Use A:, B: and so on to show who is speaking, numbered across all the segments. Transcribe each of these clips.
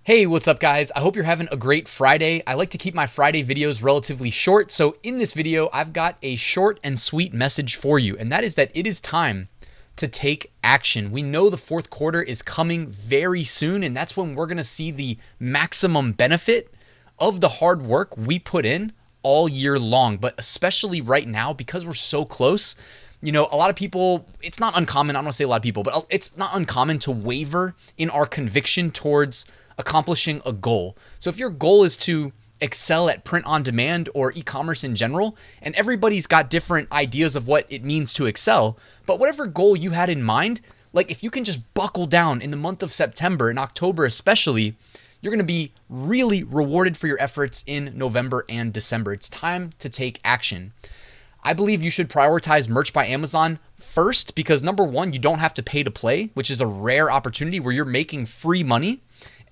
A: Hey, what's up guys? I hope you're having a great Friday. I like to keep my Friday videos relatively short. So in this video, I've got a short and sweet message for you. And that is that it is time to take action. We know the fourth quarter is coming very soon. And that's when we're going to see the maximum benefit of the hard work we put in all year long. But especially right now, because we're so close, a lot of people, it's not uncommon. I don't want to say a lot of people, but it's not uncommon to waver in our conviction towards accomplishing a goal. So if your goal is to excel at print on demand or e-commerce in general, and everybody's got different ideas of what it means to excel, but whatever goal you had in mind, like if you can just buckle down in the month of September and October especially, you're going to be really rewarded for your efforts in November and December. It's time to take action. I believe you should prioritize Merch by Amazon first because number one, you don't have to pay to play, which is a rare opportunity where you're making free money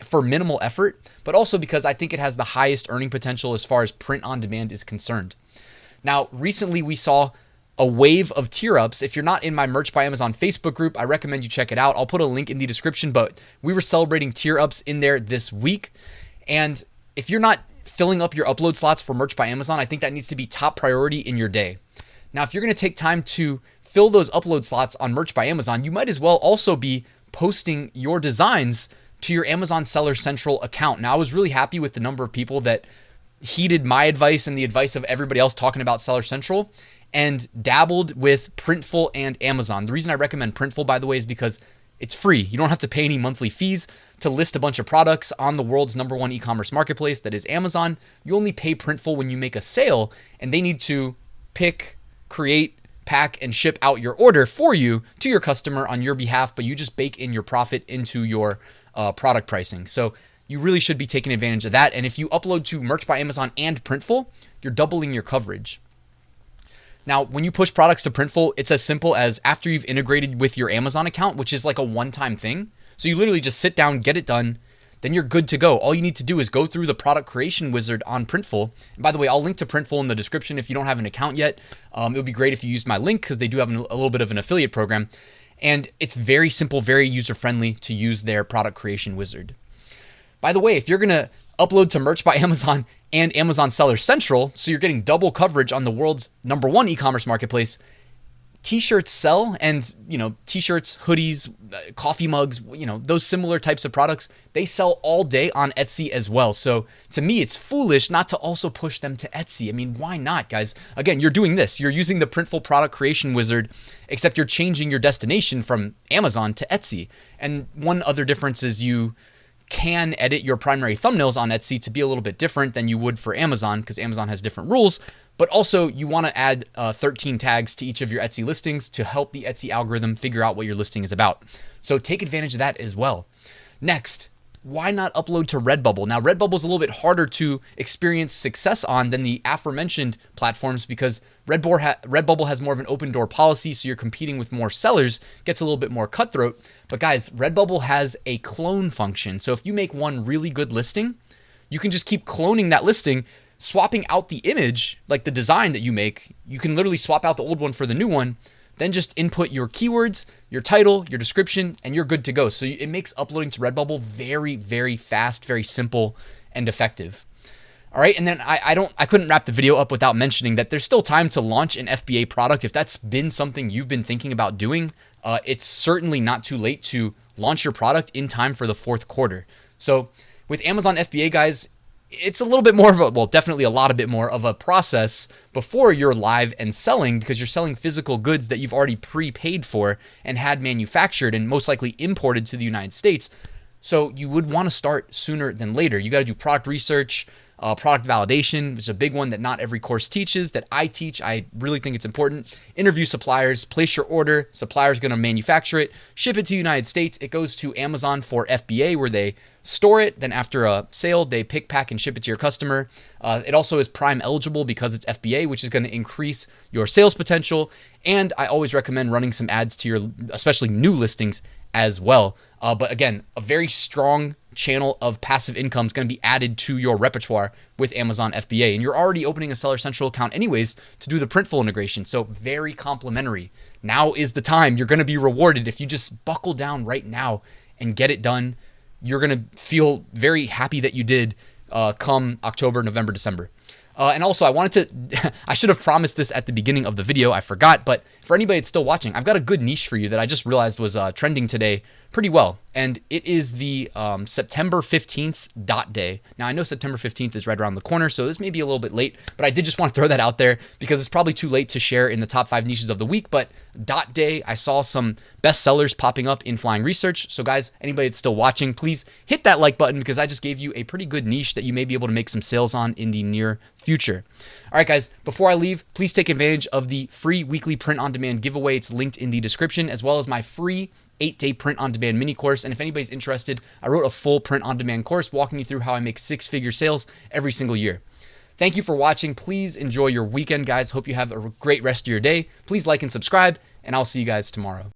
A: for minimal effort, but also because I think it has the highest earning potential as far as print on demand is concerned. Now, recently we saw a wave of tier ups. If you're not in my Merch by Amazon Facebook group, I recommend you check it out. I'll put a link in the description, but we were celebrating tier ups in there this week. And if you're not filling up your upload slots for Merch by Amazon, I think that needs to be top priority in your day. Now, if you're going to take time to fill those upload slots on Merch by Amazon, you might as well also be posting your designs to your Amazon Seller Central account. Now, I was really happy with the number of people that heeded my advice and the advice of everybody else talking about Seller Central and dabbled with Printful and Amazon. The reason I recommend Printful, by the way, is because it's free. You don't have to pay any monthly fees to list a bunch of products on the world's #1 e-commerce marketplace that is Amazon. You only pay Printful when you make a sale, and they need to pick, create, pack, and ship out your order for you to your customer on your behalf, but you just bake in your profit into your product pricing. So you really should be taking advantage of that. And if you upload to Merch by Amazon and Printful, you're doubling your coverage. Now, when you push products to Printful, it's as simple as after you've integrated with your Amazon account, which is like a one-time thing. So you literally just sit down, get it done, then you're good to go. All you need to do is go through the product creation wizard on Printful. And by the way, I'll link to Printful in the description if you don't have an account yet. It would be great if you used my link because they do have a little bit of an affiliate program. And it's very simple, very user-friendly to use their product creation wizard. By the way, if you're going to upload to Merch by Amazon and Amazon Seller Central, so you're getting double coverage on the world's #1 e-commerce marketplace, t-shirts sell, and t-shirts, hoodies, coffee mugs, those similar types of products, they sell all day on Etsy as well. So to me, it's foolish not to also push them to Etsy. I mean, why not, guys? Again, you're doing this. You're using the Printful product creation wizard, except you're changing your destination from Amazon to Etsy. And one other difference is you can edit your primary thumbnails on Etsy to be a little bit different than you would for Amazon because Amazon has different rules. But also you want to add 13 tags to each of your Etsy listings to help the Etsy algorithm figure out what your listing is about. So take advantage of that as well. Next, why not upload to Redbubble? Now, Redbubble is a little bit harder to experience success on than the aforementioned platforms because Redbubble has more of an open door policy, so you're competing with more sellers, gets a little bit more cutthroat. But guys, Redbubble has a clone function. So if you make one really good listing, you can just keep cloning that listing, swapping out the image, like the design that you make. You can literally swap out the old one for the new one, then just input your keywords, your title, your description, and you're good to go. So it makes uploading to Redbubble very, very fast, very simple, and effective. All right, and then I couldn't wrap the video up without mentioning that there's still time to launch an FBA product. If that's been something you've been thinking about doing, it's certainly not too late to launch your product in time for the fourth quarter. So with Amazon FBA, guys, it's a little bit more of a, well, definitely a lot bit more of a process before you're live and selling because you're selling physical goods that you've already prepaid for and had manufactured and most likely imported to the United States. So you would want to start sooner than later. You got to do product research, product validation, which is a big one that not every course teaches, that I teach. I really think it's important. Interview suppliers, place your order. Supplier's going to manufacture it, ship it to the United States. It goes to Amazon for FBA where they store it. Then after a sale, they pick, pack, and ship it to your customer. It also is Prime eligible because it's FBA, which is going to increase your sales potential. And I always recommend running some ads to your, especially new listings as well. But again, a very strong channel of passive income is going to be added to your repertoire with Amazon FBA. And you're already opening a Seller Central account anyways to do the Printful integration. So very complementary. Now is the time. You're going to be rewarded if you just buckle down right now and get it done. you're going to feel very happy that you did come October, November, December. And also, I should have promised this at the beginning of the video. I forgot, but for anybody that's still watching, I've got a good niche for you that I just realized was trending today pretty well. And it is the September 15th dot day. Now, I know September 15th is right around the corner, so this may be a little bit late, but I did just want to throw that out there because it's probably too late to share in the top 5 niches of the week. But dot day, I saw some best sellers popping up in flying research. So guys, anybody that's still watching, please hit that like button because I just gave you a pretty good niche that you may be able to make some sales on in the near future. All right, guys, before I leave, please take advantage of the free weekly print on demand giveaway. It's linked in the description, as well as my free 8-day print on demand mini course. And if anybody's interested, I wrote a full print on demand course walking you through how I make 6-figure sales every single year. Thank you for watching. Please enjoy your weekend, guys. Hope you have a great rest of your day. Please like and subscribe, and I'll see you guys tomorrow.